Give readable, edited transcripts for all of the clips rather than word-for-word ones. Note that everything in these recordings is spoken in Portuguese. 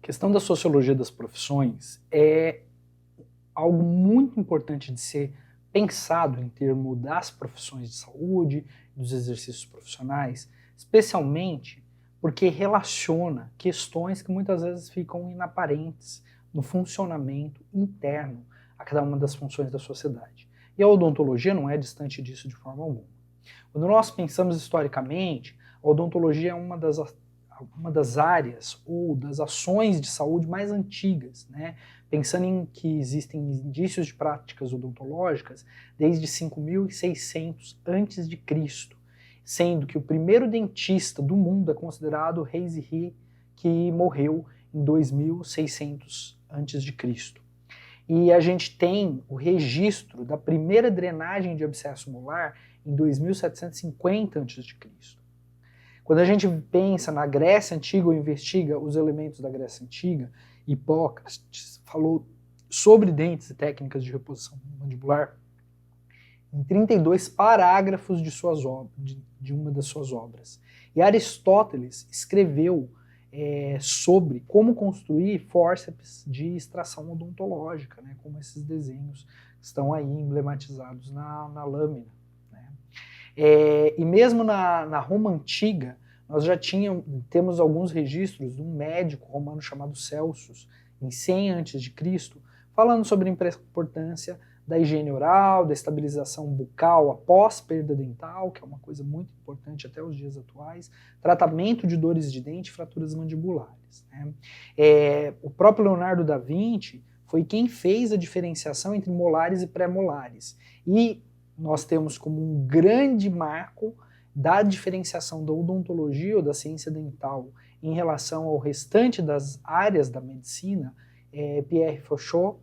questão da sociologia das profissões é algo muito importante de ser pensado em termos das profissões de saúde, dos exercícios profissionais, especialmente porque relaciona questões que muitas vezes ficam inaparentes no funcionamento interno a cada uma das funções da sociedade. E a odontologia não é distante disso de forma alguma. Quando nós pensamos historicamente, a odontologia é uma das áreas ou das ações de saúde mais antigas, né? Pensando em que existem indícios de práticas odontológicas desde 5600 a.C., sendo que o primeiro dentista do mundo é considerado Heisi He, que morreu em 2600 a.C. E a gente tem o registro da primeira drenagem de abscesso molar em 2750 a.C. Quando a gente pensa na Grécia Antiga ou investiga os elementos da Grécia Antiga, Hipócrates falou sobre dentes e técnicas de reposição mandibular em 32 parágrafos de uma das suas obras. E Aristóteles escreveu sobre como construir fórceps de extração odontológica, né, como esses desenhos estão aí emblematizados na lâmina. E mesmo na Roma Antiga, nós já temos alguns registros de um médico romano chamado Celsus, em 100 a.C., falando sobre a importância da higiene oral, da estabilização bucal após perda dental, que é uma coisa muito importante até os dias atuais, tratamento de dores de dente e fraturas mandibulares. Né? O próprio Leonardo da Vinci foi quem fez a diferenciação entre molares e pré-molares. E nós temos como um grande marco da diferenciação da odontologia ou da ciência dental em relação ao restante das áreas da medicina, Pierre Fauchot,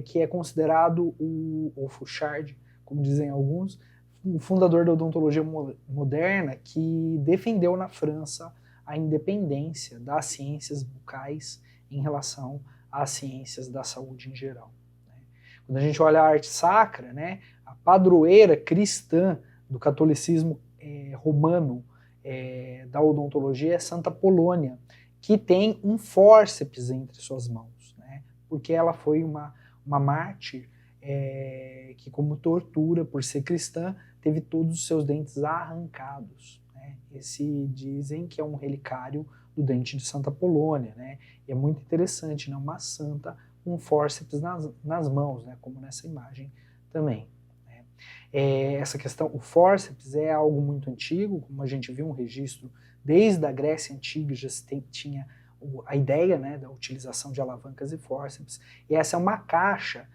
que é considerado o Fouchard, como dizem alguns, o fundador da odontologia moderna, que defendeu na França a independência das ciências bucais em relação às ciências da saúde em geral. Quando a gente olha a arte sacra, né, a padroeira cristã do catolicismo romano da odontologia é Santa Polônia, que tem um fórceps entre suas mãos, né, porque ela foi uma mártir que, como tortura por ser cristã, teve todos os seus dentes arrancados. Né. Esse dizem que é um relicário do dente de Santa Polônia, né, e é muito interessante, né, uma santa um fórceps nas mãos, né, como nessa imagem também. Né. Essa questão, o fórceps é algo muito antigo, como a gente viu um registro desde a Grécia Antiga, já tinha a ideia, né, da utilização de alavancas e fórceps, e essa é uma caixa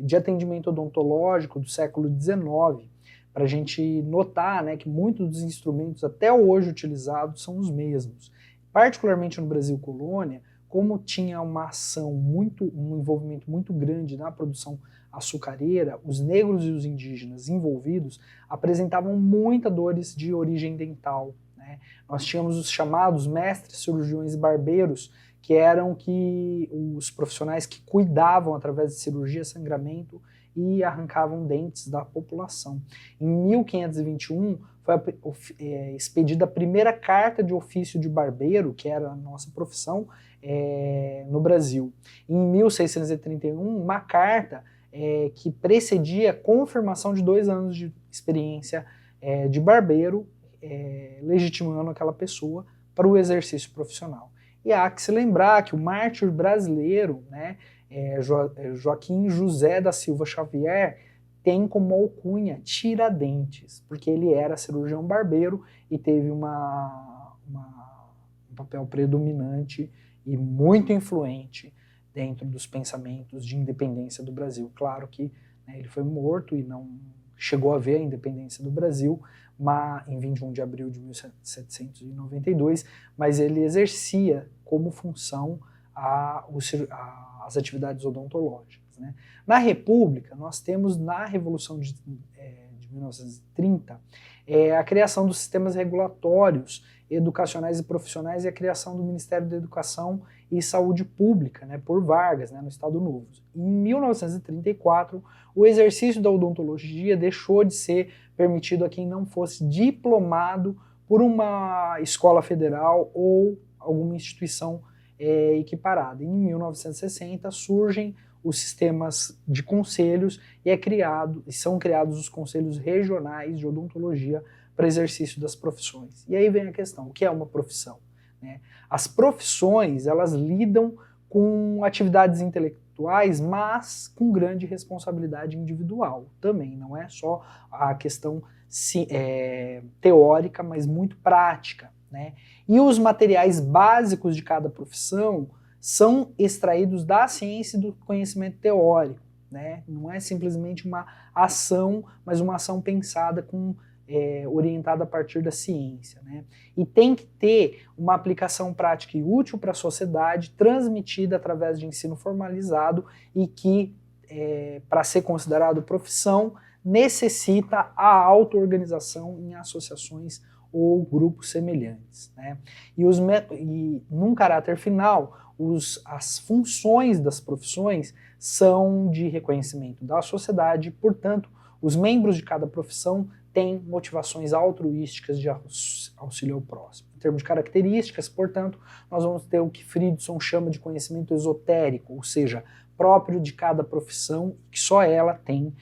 de atendimento odontológico do século XIX, para a gente notar, né, que muitos dos instrumentos até hoje utilizados são os mesmos. Particularmente no Brasil colônia, como tinha uma ação um envolvimento muito grande na produção açucareira, os negros e os indígenas envolvidos apresentavam muitas dores de origem dental. Né? Nós tínhamos os chamados mestres cirurgiões e barbeiros, que eram os profissionais que cuidavam através de cirurgia, sangramento e arrancavam dentes da população. Em 1521 foi expedida a primeira carta de ofício de barbeiro, que era a nossa profissão, no Brasil. Em 1631, uma carta que precedia a confirmação de 2 anos de experiência de barbeiro, legitimando aquela pessoa para o exercício profissional. E há que se lembrar que o mártir brasileiro, né, Joaquim José da Silva Xavier, tem como alcunha Tiradentes, porque ele era cirurgião barbeiro e teve um papel predominante e muito influente dentro dos pensamentos de independência do Brasil. Claro que, né, ele foi morto e não chegou a ver a independência do Brasil em 21 de abril de 1792, mas ele exercia como função as atividades odontológicas. Né? Na República, nós temos na Revolução de 1930 a criação dos sistemas regulatórios educacionais e profissionais e a criação do Ministério da Educação e Saúde Pública, né, por Vargas, né, no Estado Novo. Em 1934, o exercício da odontologia deixou de ser permitido a quem não fosse diplomado por uma escola federal ou alguma instituição equiparada. Em 1960 surgem os sistemas de conselhos e são criados os conselhos regionais de odontologia para exercício das profissões. E aí vem a questão, o que é uma profissão? Né? As profissões, elas lidam com atividades intelectuais, mas com grande responsabilidade individual também, não é só a questão teórica, mas muito prática. Né? E os materiais básicos de cada profissão são extraídos da ciência e do conhecimento teórico. Né? Não é simplesmente uma ação, mas uma ação pensada orientada a partir da ciência. Né? E tem que ter uma aplicação prática e útil para a sociedade, transmitida através de ensino formalizado e que, para ser considerado profissão, necessita a auto-organização em associações ou grupos semelhantes. Né? E num caráter final, as funções das profissões são de reconhecimento da sociedade, portanto, os membros de cada profissão têm motivações altruísticas de auxílio ao próximo. Em termos de características, portanto, nós vamos ter o que Friedson chama de conhecimento esotérico, ou seja, próprio de cada profissão, que só ela tem,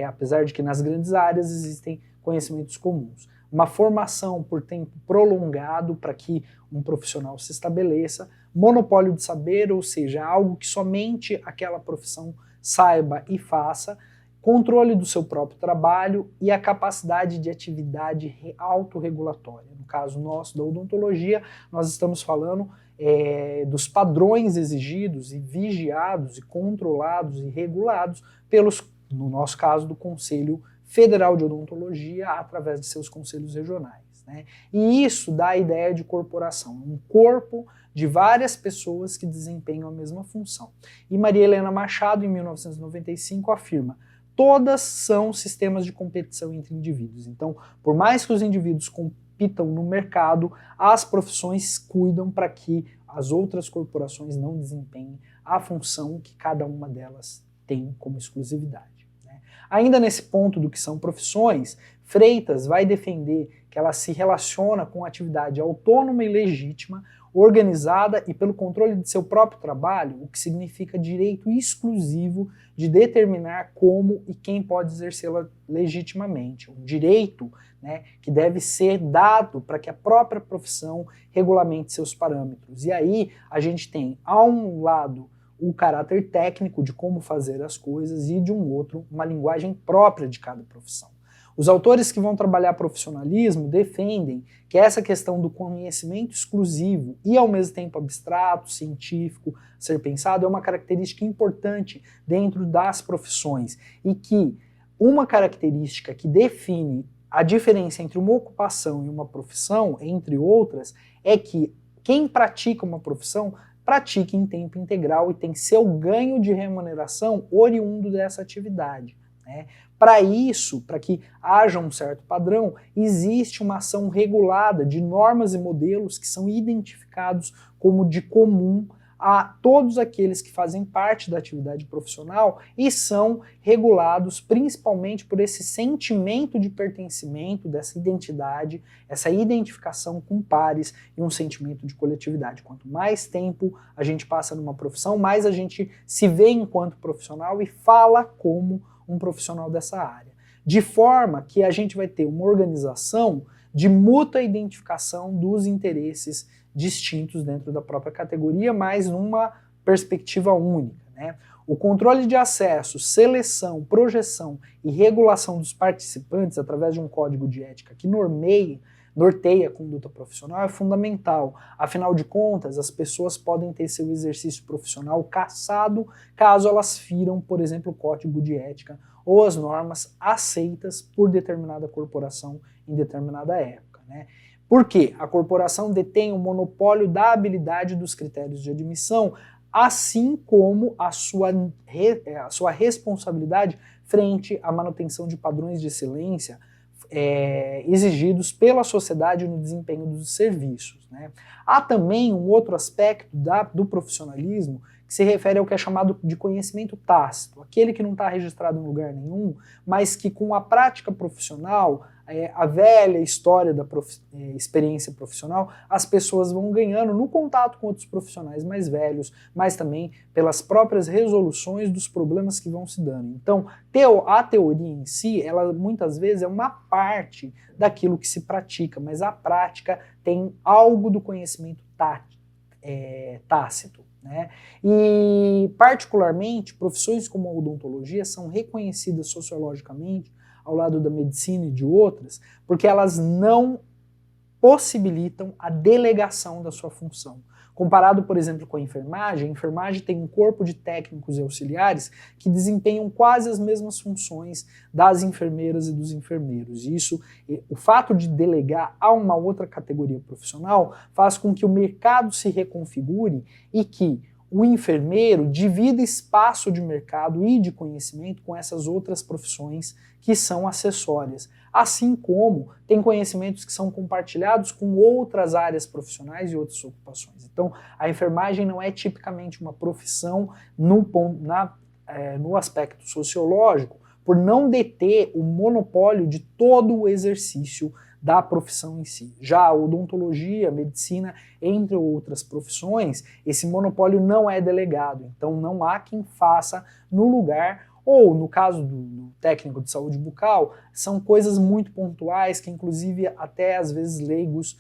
apesar de que nas grandes áreas existem conhecimentos comuns. Uma formação por tempo prolongado para que um profissional se estabeleça, monopólio de saber, ou seja, algo que somente aquela profissão saiba e faça, controle do seu próprio trabalho e a capacidade de atividade autorregulatória. No caso nosso da odontologia, nós estamos falando dos padrões exigidos e vigiados e controlados e regulados no nosso caso, do Conselho Federal de Odontologia, através de seus conselhos regionais. Né? E isso dá a ideia de corporação, um corpo de várias pessoas que desempenham a mesma função. E Maria Helena Machado, em 1995, afirma: todas são sistemas de competição entre indivíduos. Então, por mais que os indivíduos compitam no mercado, as profissões cuidam para que as outras corporações não desempenhem a função que cada uma delas tem como exclusividade. Ainda nesse ponto do que são profissões, Freitas vai defender que ela se relaciona com atividade autônoma e legítima, organizada e pelo controle de seu próprio trabalho, o que significa direito exclusivo de determinar como e quem pode exercê-la legitimamente. Um direito, né, que deve ser dado para que a própria profissão regulamente seus parâmetros. E aí a gente tem, a um lado, o caráter técnico de como fazer as coisas e, de um outro, uma linguagem própria de cada profissão. Os autores que vão trabalhar profissionalismo defendem que essa questão do conhecimento exclusivo e, ao mesmo tempo, abstrato, científico, ser pensado, é uma característica importante dentro das profissões e que uma característica que define a diferença entre uma ocupação e uma profissão, entre outras, é que quem pratica uma profissão pratica em tempo integral e tem seu ganho de remuneração oriundo dessa atividade. Né? Para isso, para que haja um certo padrão, existe uma ação regulada de normas e modelos que são identificados como de comum a todos aqueles que fazem parte da atividade profissional e são regulados principalmente por esse sentimento de pertencimento, dessa identidade, essa identificação com pares e um sentimento de coletividade. Quanto mais tempo a gente passa numa profissão, mais a gente se vê enquanto profissional e fala como um profissional dessa área. De forma que a gente vai ter uma organização de mútua identificação dos interesses distintos dentro da própria categoria, mas numa perspectiva única. Né? O controle de acesso, seleção, projeção e regulação dos participantes através de um código de ética que norteia a conduta profissional é fundamental. Afinal de contas, as pessoas podem ter seu exercício profissional cassado caso elas firam, por exemplo, o código de ética ou as normas aceitas por determinada corporação em determinada época. Né? Por quê? A corporação detém o monopólio da habilidade dos critérios de admissão, assim como a sua responsabilidade frente à manutenção de padrões de excelência exigidos pela sociedade no desempenho dos serviços. Né? Há também um outro aspecto do profissionalismo que se refere ao que é chamado de conhecimento tácito, aquele que não está registrado em lugar nenhum, mas que com a prática profissional a velha história da experiência profissional, as pessoas vão ganhando no contato com outros profissionais mais velhos, mas também pelas próprias resoluções dos problemas que vão se dando. Então, a teoria em si, ela muitas vezes é uma parte daquilo que se pratica, mas a prática tem algo do conhecimento tácito. Né? E, particularmente, profissões como a odontologia são reconhecidas sociologicamente ao lado da medicina e de outras, porque elas não possibilitam a delegação da sua função. Comparado, por exemplo, com a enfermagem tem um corpo de técnicos e auxiliares que desempenham quase as mesmas funções das enfermeiras e dos enfermeiros. E o fato de delegar a uma outra categoria profissional faz com que o mercado se reconfigure e que o enfermeiro divida espaço de mercado e de conhecimento com essas outras profissões que são acessórias, assim como tem conhecimentos que são compartilhados com outras áreas profissionais e outras ocupações. Então, a enfermagem não é tipicamente uma profissão no aspecto sociológico, por não deter o monopólio de todo o exercício da profissão em si. Já a odontologia, a medicina, entre outras profissões, esse monopólio não é delegado, então não há quem faça no lugar, ou no caso do técnico de saúde bucal, são coisas muito pontuais que inclusive até às vezes leigos,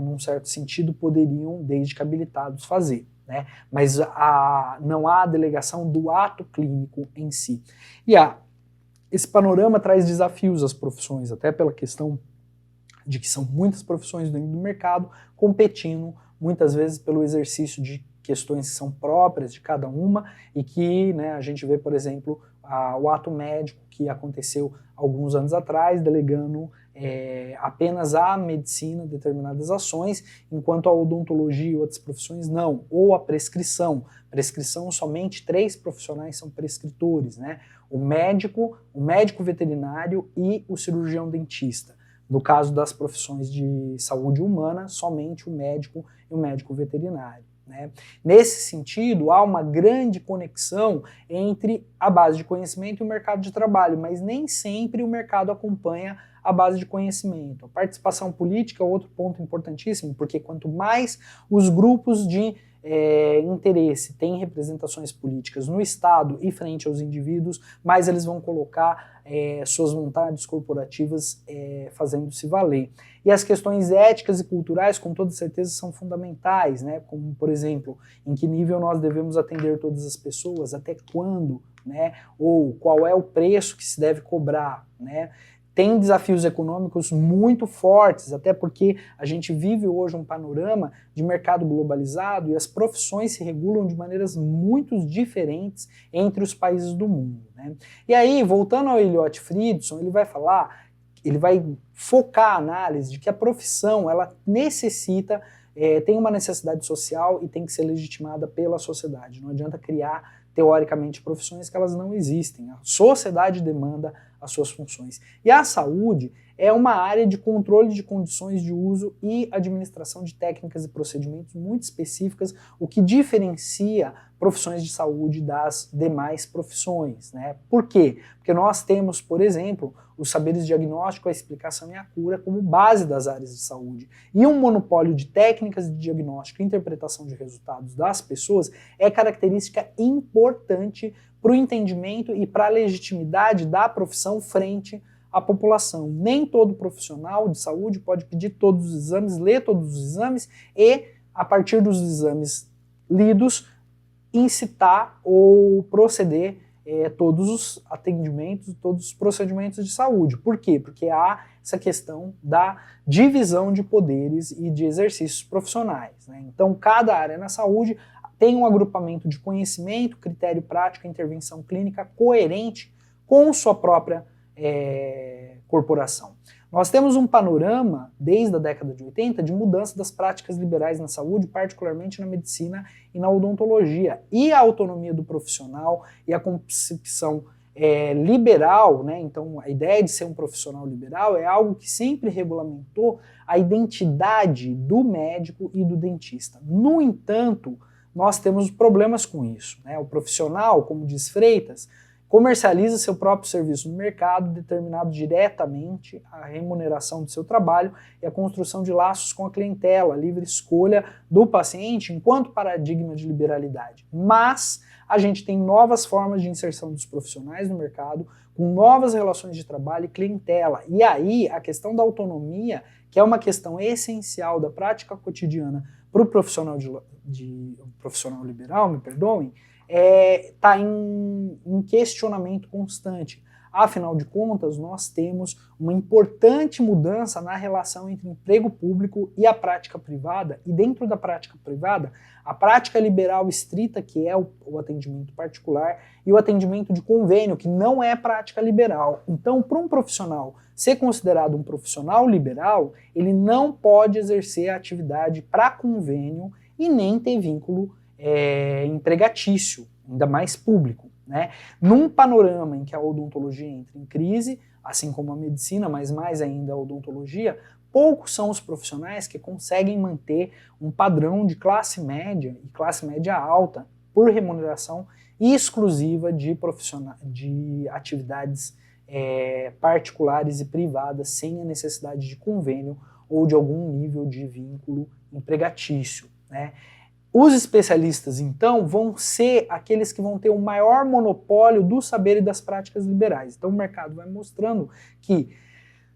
num certo sentido, poderiam, desde que habilitados, fazer. Né? Mas não há a delegação do ato clínico em si. E esse panorama traz desafios às profissões, até pela questão de que são muitas profissões dentro do mercado competindo, muitas vezes pelo exercício de questões que são próprias de cada uma e que, né, a gente vê, por exemplo, o ato médico que aconteceu alguns anos atrás, delegando apenas à medicina determinadas ações, enquanto a odontologia e outras profissões não, ou a prescrição somente 3 profissionais são prescritores, né? O médico veterinário e o cirurgião dentista. No caso das profissões de saúde humana, somente o médico e o médico veterinário. Né? Nesse sentido, há uma grande conexão entre a base de conhecimento e o mercado de trabalho, mas nem sempre o mercado acompanha a base de conhecimento. A participação política é outro ponto importantíssimo, porque quanto mais os grupos de interesse têm representações políticas no Estado e frente aos indivíduos, mais eles vão colocar suas vontades corporativas fazendo-se valer. E as questões éticas e culturais, com toda certeza, são fundamentais, né? Como, por exemplo, em que nível nós devemos atender todas as pessoas, até quando, né? Ou qual é o preço que se deve cobrar, né? Tem desafios econômicos muito fortes, até porque a gente vive hoje um panorama de mercado globalizado e as profissões se regulam de maneiras muito diferentes entre os países do mundo. Né? E aí, voltando ao Elliott Friedson, ele vai focar a análise de que a profissão ela necessita, tem uma necessidade social e tem que ser legitimada pela sociedade. Não adianta criar, teoricamente, profissões que elas não existem. A sociedade demanda as suas funções. E a saúde é uma área de controle de condições de uso e administração de técnicas e procedimentos muito específicas, o que diferencia profissões de saúde das demais profissões. Né? Por quê? Porque nós temos, por exemplo, os saberes diagnóstico, a explicação e a cura como base das áreas de saúde. E um monopólio de técnicas de diagnóstico e interpretação de resultados das pessoas é característica importante para o entendimento e para a legitimidade da profissão frente à população. Nem todo profissional de saúde pode pedir todos os exames, ler todos os exames e, a partir dos exames lidos, incitar ou proceder todos os atendimentos, todos os procedimentos de saúde. Por quê? Porque há essa questão da divisão de poderes e de exercícios profissionais. Né? Então, cada área na saúde tem um agrupamento de conhecimento, critério prático e intervenção clínica coerente com sua própria corporação. Nós temos um panorama, desde a década de 80, de mudança das práticas liberais na saúde, particularmente na medicina e na odontologia. E a autonomia do profissional e a concepção liberal, né? Então a ideia de ser um profissional liberal é algo que sempre regulamentou a identidade do médico e do dentista. No entanto, nós temos problemas com isso. Né? O profissional, como diz Freitas, comercializa seu próprio serviço no mercado, determinado diretamente a remuneração do seu trabalho e a construção de laços com a clientela, a livre escolha do paciente enquanto paradigma de liberalidade. Mas a gente tem novas formas de inserção dos profissionais no mercado, com novas relações de trabalho e clientela. E aí a questão da autonomia, que é uma questão essencial da prática cotidiana para o profissional profissional liberal, me perdoem, está em questionamento constante. Afinal de contas, nós temos uma importante mudança na relação entre emprego público e a prática privada, e dentro da prática privada, a prática liberal estrita, que é o atendimento particular, e o atendimento de convênio, que não é prática liberal. Então, para um profissional ser considerado um profissional liberal, ele não pode exercer a atividade para convênio e nem ter vínculo empregatício, ainda mais público, né? Num panorama em que a odontologia entra em crise, assim como a medicina, mas mais ainda a odontologia, poucos são os profissionais que conseguem manter um padrão de classe média e classe média alta por remuneração exclusiva de atividades particulares e privadas sem a necessidade de convênio ou de algum nível de vínculo empregatício, né? Os especialistas, então, vão ser aqueles que vão ter o maior monopólio do saber e das práticas liberais. Então o mercado vai mostrando que,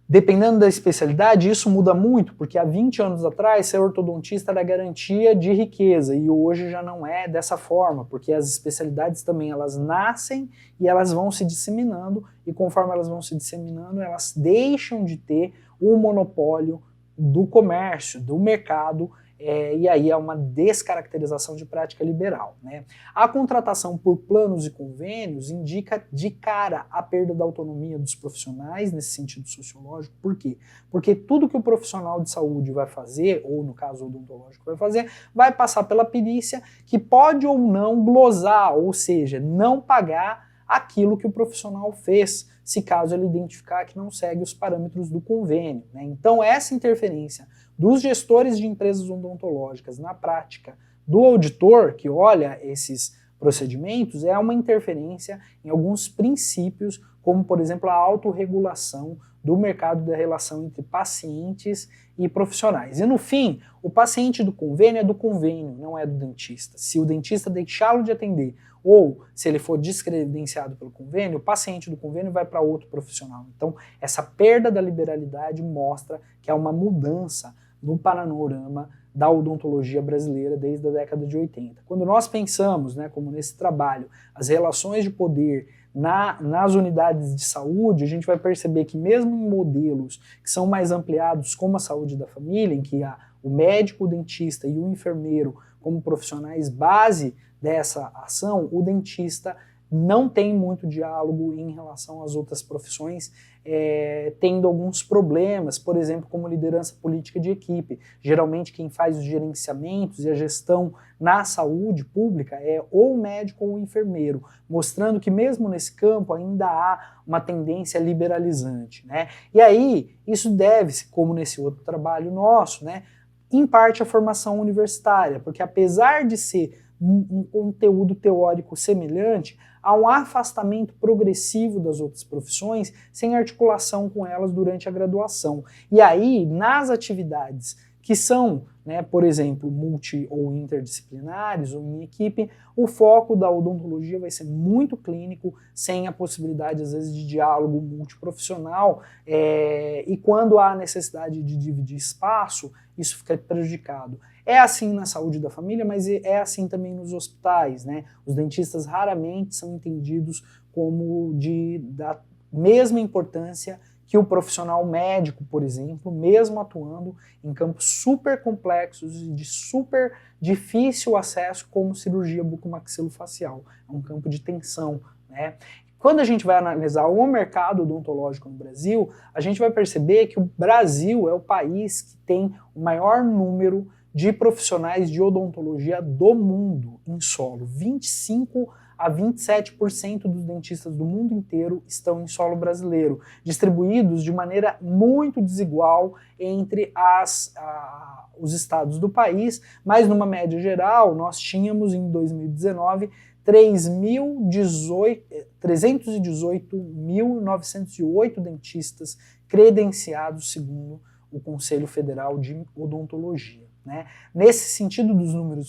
dependendo da especialidade, isso muda muito, porque há 20 anos atrás ser ortodontista era garantia de riqueza, e hoje já não é dessa forma, porque as especialidades também elas nascem e elas vão se disseminando, e conforme elas vão se disseminando, elas deixam de ter o monopólio do comércio, do mercado, e aí é uma descaracterização de prática liberal, né? A contratação por planos e convênios indica de cara a perda da autonomia dos profissionais nesse sentido sociológico. Por quê? Porque tudo que o profissional de saúde vai fazer, ou no caso odontológico vai fazer, vai passar pela perícia, que pode ou não glosar, ou seja, não pagar aquilo que o profissional fez, se caso ele identificar que não segue os parâmetros do convênio, né? Então essa interferência dos gestores de empresas odontológicas na prática do auditor que olha esses procedimentos é uma interferência em alguns princípios, como por exemplo a autorregulação do mercado da relação entre pacientes e profissionais. E no fim, o paciente do convênio é do convênio, não é do dentista. Se o dentista deixá-lo de atender ou se ele for descredenciado pelo convênio, o paciente do convênio vai para outro profissional. Então, essa perda da liberalidade mostra que há uma mudança no panorama da odontologia brasileira desde a década de 80. Quando nós pensamos, né, como nesse trabalho, as relações de poder nas unidades de saúde, a gente vai perceber que mesmo em modelos que são mais ampliados, como a saúde da família, em que há o médico, o dentista e o enfermeiro como profissionais base dessa ação, o dentista não tem muito diálogo em relação às outras profissões, tendo alguns problemas, por exemplo, como liderança política de equipe. Geralmente quem faz os gerenciamentos e a gestão na saúde pública é ou o médico ou o enfermeiro, mostrando que mesmo nesse campo ainda há uma tendência liberalizante, né? E aí isso deve-se, como nesse outro trabalho nosso, né, em parte à formação universitária, porque apesar de ser um conteúdo teórico semelhante, há um afastamento progressivo das outras profissões sem articulação com elas durante a graduação. E aí, nas atividades que são, né, por exemplo, multi ou interdisciplinares ou em equipe, o foco da odontologia vai ser muito clínico, sem a possibilidade, às vezes, de diálogo multiprofissional, e quando há necessidade de dividir espaço, isso fica prejudicado. É assim na saúde da família, mas é assim também nos hospitais, né? Os dentistas raramente são entendidos como da mesma importância que o profissional médico, por exemplo, mesmo atuando em campos super complexos e de super difícil acesso, como cirurgia bucomaxilofacial. É um campo de tensão, né? Quando a gente vai analisar o mercado odontológico no Brasil, a gente vai perceber que o Brasil é o país que tem o maior número de profissionais de odontologia do mundo em solo, 25 a 27% dos dentistas do mundo inteiro estão em solo brasileiro, distribuídos de maneira muito desigual entre os estados do país, mas numa média geral nós tínhamos em 2019 318.908 dentistas credenciados segundo o Conselho Federal de Odontologia. Né? Nesse sentido dos número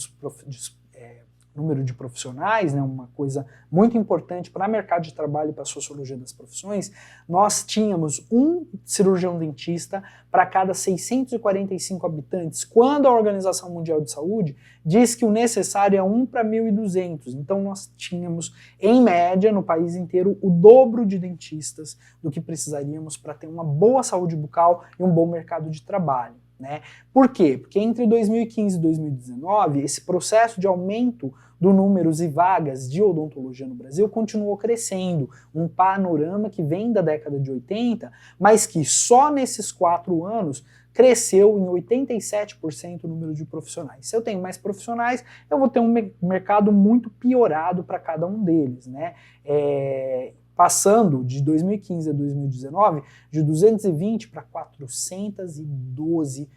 de profissionais, né, uma coisa muito importante para o mercado de trabalho e para a sociologia das profissões, nós tínhamos um cirurgião dentista para cada 645 habitantes, quando a Organização Mundial de Saúde diz que o necessário é 1 para 1.200. Então nós tínhamos, em média, no país inteiro, o dobro de dentistas do que precisaríamos para ter uma boa saúde bucal e um bom mercado de trabalho. Né? Por quê? Porque entre 2015 e 2019, esse processo de aumento do números e vagas de odontologia no Brasil continuou crescendo, um panorama que vem da década de 80, mas que só nesses 4 anos cresceu em 87% o número de profissionais. Se eu tenho mais profissionais, eu vou ter um mercado muito piorado para cada um deles, né? Passando de 2015 a 2019, de 220 para 412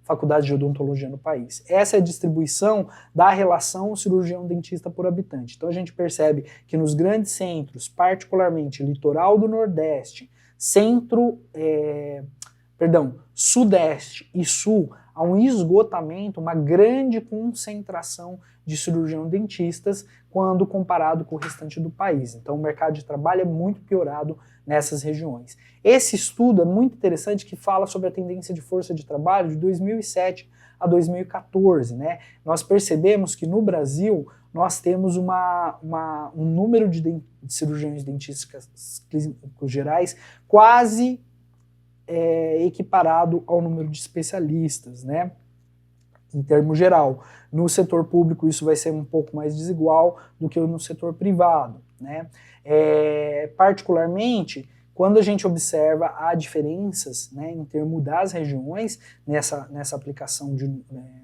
faculdades de odontologia no país. Essa é a distribuição da relação cirurgião-dentista por habitante. Então a gente percebe que nos grandes centros, particularmente litoral do Nordeste, Sudeste e Sul, há um esgotamento, uma grande concentração de cirurgião-dentistas quando comparado com o restante do país. Então o mercado de trabalho é muito piorado nessas regiões. Esse estudo é muito interessante, que fala sobre a tendência de força de trabalho de 2007 a 2014. Né? Nós percebemos que no Brasil nós temos um número de cirurgiões dentistas clínicos gerais quase equiparado ao número de especialistas, né? Em termo geral. No setor público isso vai ser um pouco mais desigual do que no setor privado. Né? Particularmente, quando a gente observa há diferenças, né, em termos das regiões, nessa aplicação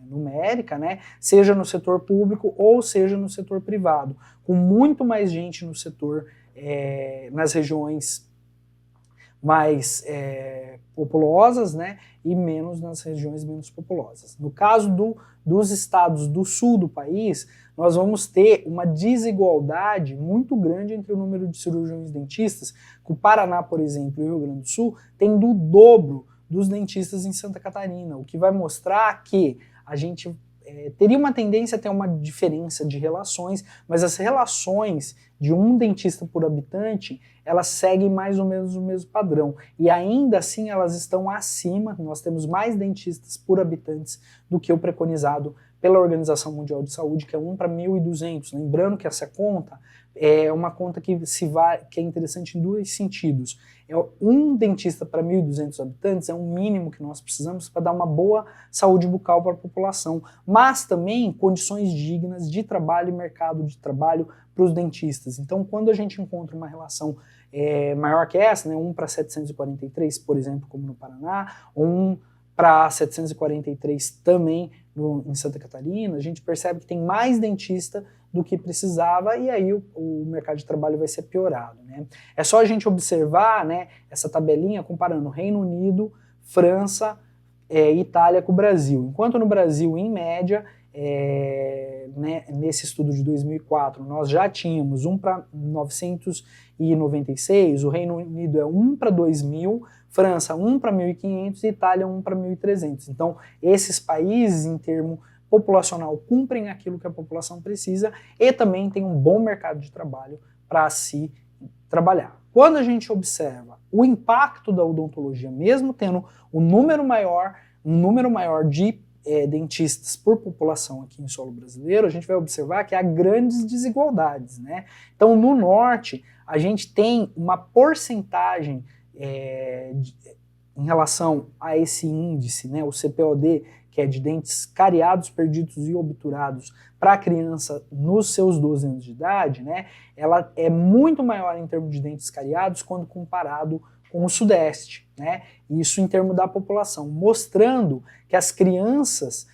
numérica, né, seja no setor público ou seja no setor privado, com muito mais gente no setor, nas regiões mais populosas, né, e menos nas regiões menos populosas. No caso dos estados do sul do país, nós vamos ter uma desigualdade muito grande entre o número de cirurgiões dentistas, que o Paraná, por exemplo, e o Rio Grande do Sul têm do dobro dos dentistas em Santa Catarina, o que vai mostrar que a gente teria uma tendência a ter uma diferença de relações, mas as relações de um dentista por habitante, elas seguem mais ou menos o mesmo padrão. E ainda assim elas estão acima, nós temos mais dentistas por habitantes do que o preconizado pela Organização Mundial de Saúde, que é 1 para 1.200. Lembrando que essa conta é uma conta que é interessante em dois sentidos. Um dentista para 1.200 habitantes é um mínimo que nós precisamos para dar uma boa saúde bucal para a população, mas também condições dignas de trabalho e mercado de trabalho para os dentistas. Então, quando a gente encontra uma relação maior que essa, né, 1 para 743, por exemplo, como no Paraná, 1 para 743 também em Santa Catarina, a gente percebe que tem mais dentista do que precisava, e aí o mercado de trabalho vai ser piorado. Né? É só a gente observar, né, essa tabelinha comparando Reino Unido, França, Itália com o Brasil. Enquanto no Brasil, em média, né, nesse estudo de 2004, nós já tínhamos 1 para 996, o Reino Unido é 1 para 2.000, França 1 para 1.500 e Itália 1 para 1.300. Então, esses países, em termo populacional, cumprem aquilo que a população precisa e também tem um bom mercado de trabalho para se trabalhar. Quando a gente observa o impacto da odontologia, mesmo tendo um número maior de dentistas por população aqui em solo brasileiro, a gente vai observar que há grandes desigualdades. Né? Então, no norte, a gente tem uma porcentagem em relação a esse índice, né, o CPOD, que é de dentes cariados, perdidos e obturados para a criança nos seus 12 anos de idade, né, ela é muito maior em termos de dentes cariados quando comparado com o Sudeste, né, isso em termos da população, mostrando que as crianças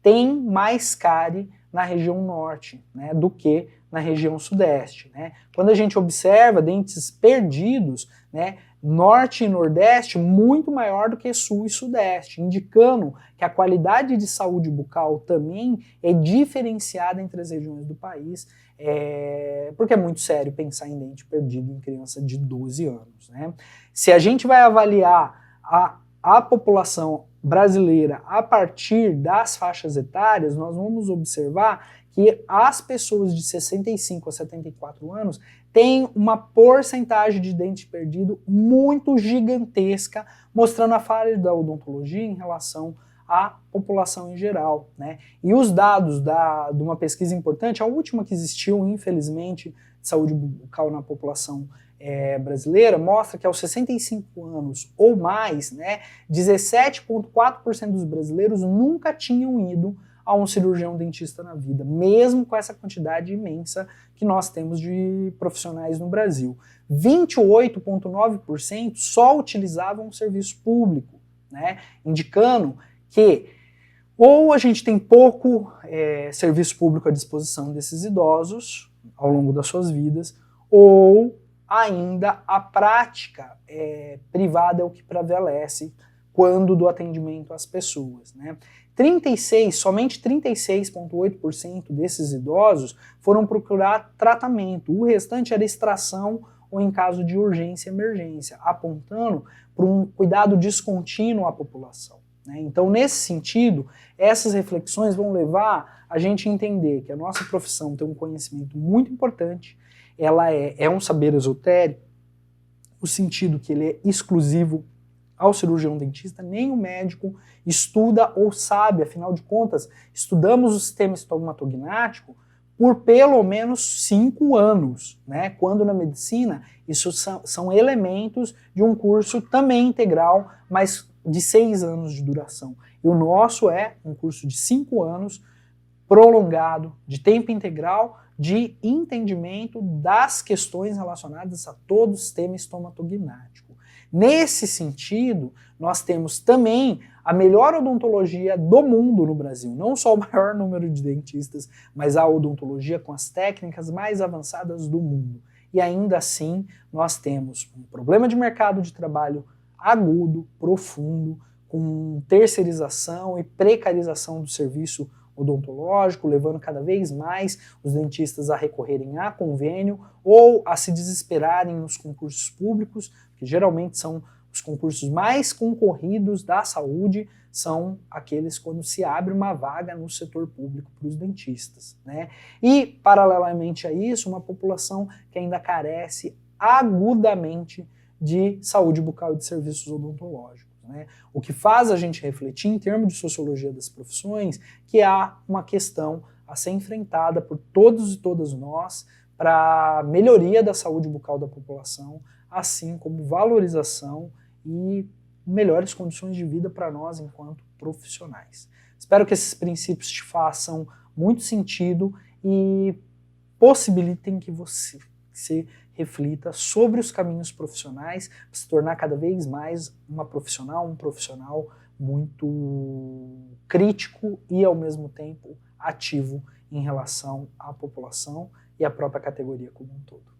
têm mais cárie na região norte, né, do que na região sudeste, né? Quando a gente observa dentes perdidos, né, norte e nordeste muito maior do que sul e sudeste, indicando que a qualidade de saúde bucal também é diferenciada entre as regiões do país, porque é muito sério pensar em dente perdido em criança de 12 anos, né? Se a gente vai avaliar a população brasileira a partir das faixas etárias, nós vamos observar que as pessoas de 65 a 74 anos têm uma porcentagem de dente perdido muito gigantesca, mostrando a falha da odontologia em relação à população em geral, né? E os dados de uma pesquisa importante, a última que existiu, infelizmente, de saúde bucal na população brasileira, mostra que aos 65 anos ou mais, né, 17,4% dos brasileiros nunca tinham ido a um cirurgião dentista na vida, mesmo com essa quantidade imensa que nós temos de profissionais no Brasil. 28,9% só utilizavam o serviço público, né, indicando que ou a gente tem pouco serviço público à disposição desses idosos ao longo das suas vidas, ou ainda a prática privada é o que prevalece quando do atendimento às pessoas, né? Somente 36,8% desses idosos foram procurar tratamento, o restante era extração ou em caso de urgência e emergência, apontando para um cuidado descontínuo à população, né? Então, nesse sentido, essas reflexões vão levar a gente a entender que a nossa profissão tem um conhecimento muito importante, ela é um saber esotérico, no sentido que ele é exclusivo ao cirurgião dentista, nem o médico estuda ou sabe, afinal de contas, estudamos o sistema estomatognático por pelo menos 5 anos, né? Quando na medicina isso são elementos de um curso também integral, mas de 6 anos de duração. E o nosso é um curso de 5 anos, prolongado, de tempo integral, de entendimento das questões relacionadas a todo o sistema estomatognático. Nesse sentido, nós temos também a melhor odontologia do mundo no Brasil, não só o maior número de dentistas, mas a odontologia com as técnicas mais avançadas do mundo. E ainda assim, nós temos um problema de mercado de trabalho agudo, profundo, com terceirização e precarização do serviço odontológico, levando cada vez mais os dentistas a recorrerem a convênio ou a se desesperarem nos concursos públicos, que geralmente são os concursos mais concorridos da saúde, são aqueles quando se abre uma vaga no setor público para os dentistas, né? E, paralelamente a isso, uma população que ainda carece agudamente de saúde bucal e de serviços odontológicos, né? O que faz a gente refletir em termos de sociologia das profissões que há uma questão a ser enfrentada por todos e todas nós para melhoria da saúde bucal da população, assim como valorização e melhores condições de vida para nós enquanto profissionais. Espero que esses princípios te façam muito sentido e possibilitem que você reflita sobre os caminhos profissionais para se tornar cada vez mais um profissional muito crítico e ao mesmo tempo ativo em relação à população e à própria categoria como um todo.